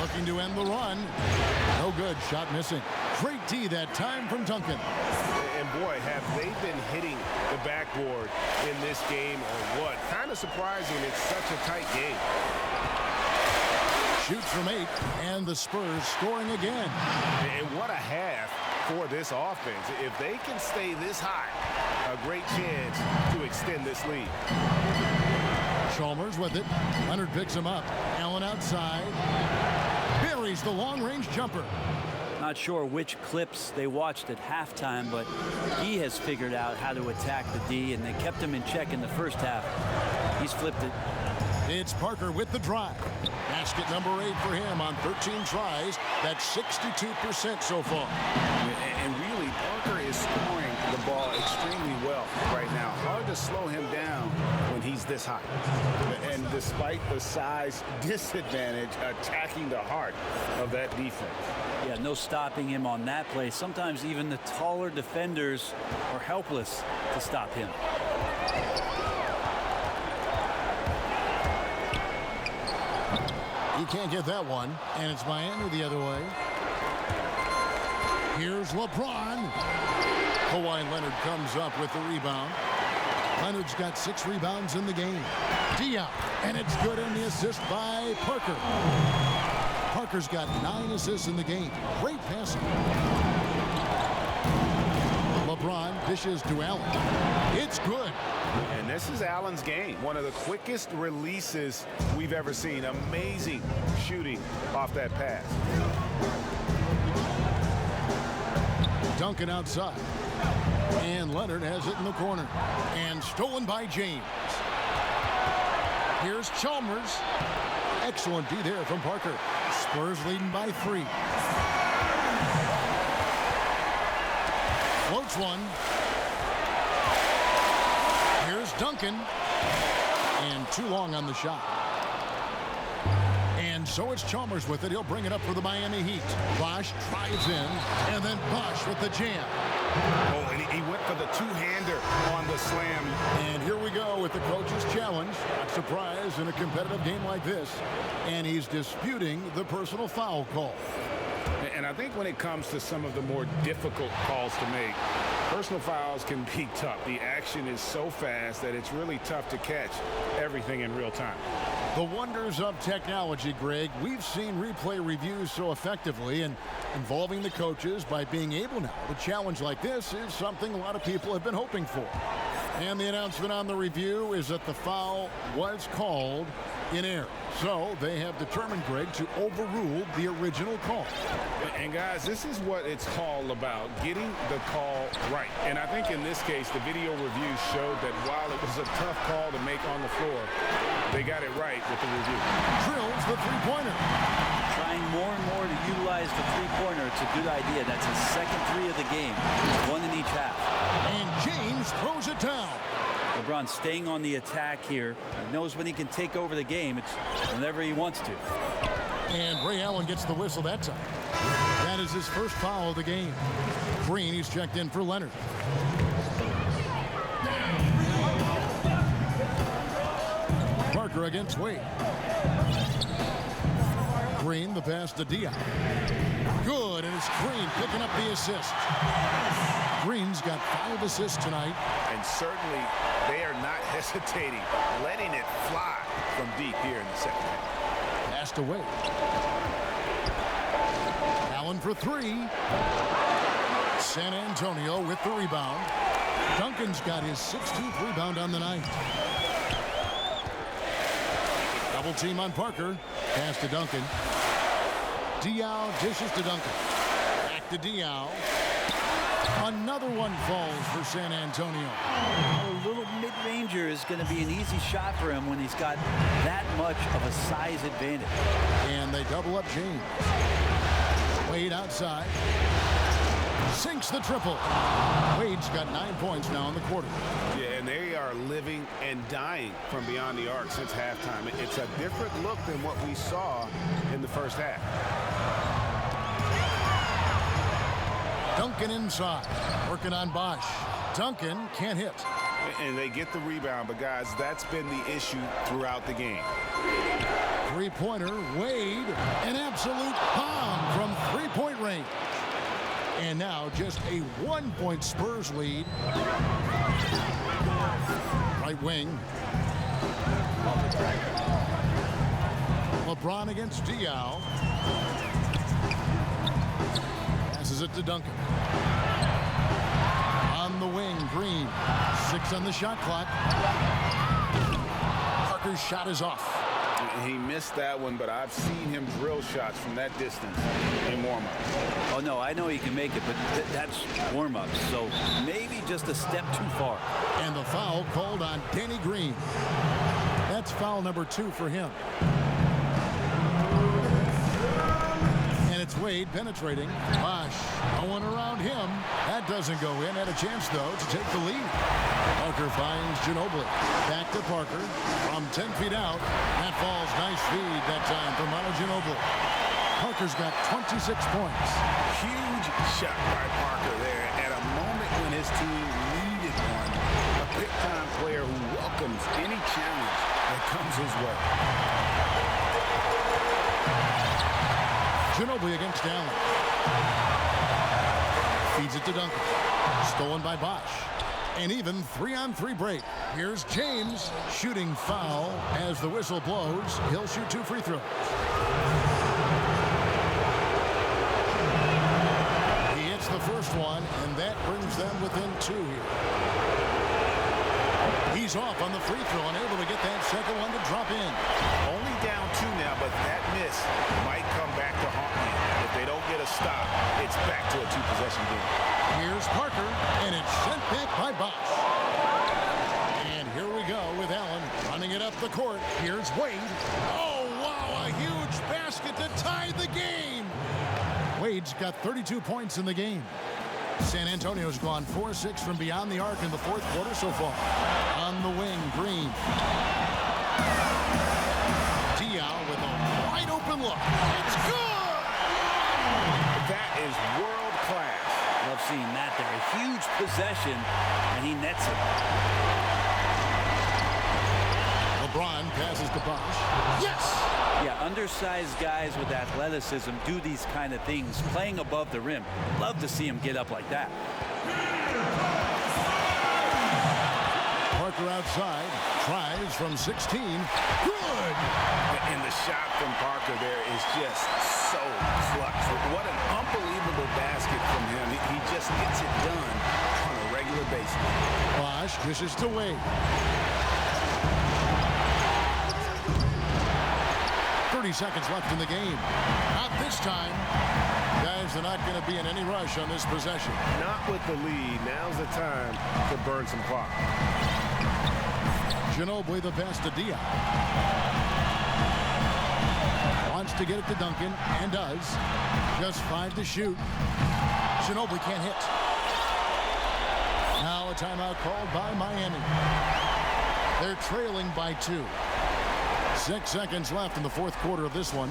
S1: Looking to end the run. No good. Shot missing. Great D that time from Duncan.
S4: And boy, have they been hitting the backboard in this game or what? Kind of surprising. It's such a tight game.
S1: Shoots from 8, and the Spurs scoring again.
S3: And what a half for this offense. If they can stay this high, a great chance to extend this lead.
S1: Chalmers with it. Leonard picks him up. Allen outside. Buries the long-range jumper.
S2: Not sure which clips they watched at halftime, but he has figured out how to attack the D, and they kept him in check in the first half. He's flipped it.
S1: It's Parker with the drive. Basket number 8 for him on 13 tries. That's 62% so far.
S3: And really, Parker is scoring the ball extremely well right now. Hard to slow him down when he's this high. And despite the size disadvantage, attacking the heart of that defense.
S2: Yeah, no stopping him on that play. Sometimes even the taller defenders are helpless to stop him.
S1: He can't get that one, and it's Miami the other way. Here's LeBron. Kawhi Leonard comes up with the rebound. Leonard's got 6 rebounds in the game. Diop, and it's good in the assist by Parker. Parker's got 9 assists in the game. Great passing. LeBron dishes to Allen. It's good.
S3: And this is Allen's game. One of the quickest releases we've ever seen. Amazing shooting off that pass.
S1: Duncan outside. And Leonard has it in the corner. And stolen by James. Here's Chalmers. Excellent D there from Parker. Spurs leading by 3. Floats one. Here's Duncan. And too long on the shot. And so it's Chalmers with it. He'll bring it up for the Miami Heat. Bosch drives in. And then Bosch with the jam.
S3: Oh, and he went for the two-hander on the slam.
S1: And here we go with the coach's challenge. Not surprised in a competitive game like this. And he's disputing the personal foul call.
S3: And I think when it comes to some of the more difficult calls to make, personal fouls can be tough. The action is so fast that it's really tough to catch everything in real time.
S1: The wonders of technology, Greg. We've seen replay reviews so effectively, and involving the coaches by being able now to challenge like this is something a lot of people have been hoping for. And the announcement on the review is that the foul was called in error. So they have determined, Greg, to overrule the original call.
S3: And guys, this is what it's all about, getting the call right. And I think in this case, the video review showed that while it was a tough call to make on the floor, they got it right with the review.
S1: Drills the three-pointer.
S2: Trying more and more to utilize the three-pointer. It's a good idea. That's his second 3 of the game. 1 in each half.
S1: And James throws it down.
S2: LeBron staying on the attack here. He knows when he can take over the game. It's whenever he wants to.
S1: And Ray Allen gets the whistle that time. That is his first foul of the game. Green, he's checked in for Leonard. Parker against Wade. Green, the pass to Diop. Good, and it's Green picking up the assist. Green's got 5 assists tonight.
S3: And certainly they are not hesitating, letting it fly from deep here in the second half.
S1: Pass to Wade. Allen for 3. San Antonio with the rebound. Duncan's got his 16th rebound on the night. Double team on Parker. Pass to Duncan. Diao dishes to Duncan. Back to Diao. Another one falls for San Antonio.
S2: A little mid-ranger is going to be an easy shot for him when he's got that much of a size advantage.
S1: And they double up James. Wade outside. Sinks the triple. Wade's got 9 points now in the quarter.
S3: Yeah, and they are living and dying from beyond the arc since halftime. It's a different look than what we saw in the first half.
S1: Duncan inside, working on Bosch. Duncan can't hit.
S3: And they get the rebound, but guys, that's been the issue throughout the game.
S1: Three-pointer, Wade, an absolute bomb from three-point range. And now just a 1-point Spurs lead. Right wing. LeBron against Diao. it to Duncan. On the wing, Green. 6 on the shot clock. Parker's shot is off.
S3: He missed that one, but I've seen him drill shots from that distance in warm-up.
S2: Oh, no, I know he can make it, but that's warm-up, so maybe just a step too far.
S1: And the foul called on Danny Green. That's foul number 2 for him. And it's Wade penetrating. Bosh going around him. That doesn't go in. Had a chance, though, to take the lead. Parker finds Ginobili. Back to Parker from 10 feet out. That falls. Nice feed that time from Manu Ginobili. Parker's got 26 points.
S3: Huge shot by Parker there at a moment when his team needed one. A big-time player who welcomes any challenge that comes his way.
S1: Ginobili against Allen. Feeds it to Duncan. Stolen by Bosh. An even 3-on-3 break. Here's James shooting foul as the whistle blows. He'll shoot 2 free throws. He hits the first one, and that brings them within 2 here. He's off on the free throw, unable to get that second one to drop in.
S3: Only down 2 now, but that miss might come back to haunt you. If they don't get a stop, it's back to a 2-possession game.
S1: Here's Parker, and it's sent back by Bosh. And here we go with Allen running it up the court. Here's Wade. Oh, wow, a huge basket to tie the game. Wade's got 32 points in the game. San Antonio's gone 4-6 from beyond the arc in the fourth quarter so far. On the wing, Green. Diaw with a wide open look. It's good!
S3: That is world class.
S2: Love seeing that there. A huge possession, and he nets it.
S1: LeBron passes to Bosh. Yes!
S2: Yeah, undersized guys with athleticism do these kind of things, playing above the rim. Love to see him get up like that.
S1: Parker outside, tries from 16. Good!
S3: And the shot from Parker there is just so clutch. What an unbelievable basket from him. He just gets it done on a regular basis.
S1: Bosh dishes to Wade. 30 seconds left in the game. Not this time. Guys, they're not going to be in any rush on this possession.
S4: Not with the lead. Now's the time to burn some clock.
S1: Ginobili the pass to Diaw. Wants to get it to Duncan, and does. Just 5 to shoot. Ginobili can't hit. Now a timeout called by Miami. They're trailing by 2. 6 seconds left in the fourth quarter of this one.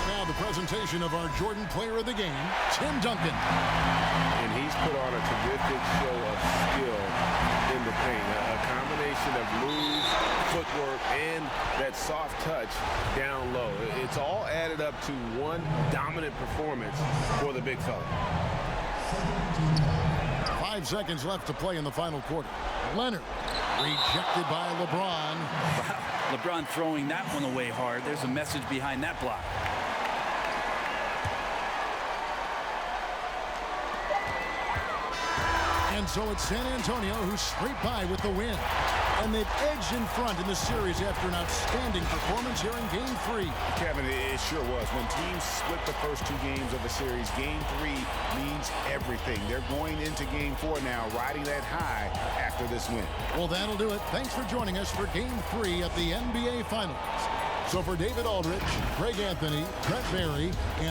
S1: Now the presentation of our Jordan Player of the Game, Tim Duncan.
S4: And he's put on a terrific show of skill in the paint. A combination of moves, footwork, and that soft touch down low. It's all added up to one dominant performance for the big fella.
S1: 5 seconds left to play in the final quarter. Leonard rejected by LeBron.
S2: Wow, LeBron throwing that one away hard. There's a message behind that block.
S1: And so it's San Antonio who scraped by with the win. And they've edged in front in the series after an outstanding performance here in Game 3.
S3: Kevin, it sure was. When teams split the first 2 games of a series, Game 3 means everything. They're going into Game 4 now, riding that high after this win.
S1: Well, that'll do it. Thanks for joining us for Game 3 of the NBA Finals. So for David Aldrich, Greg Anthony, Brett Barry, and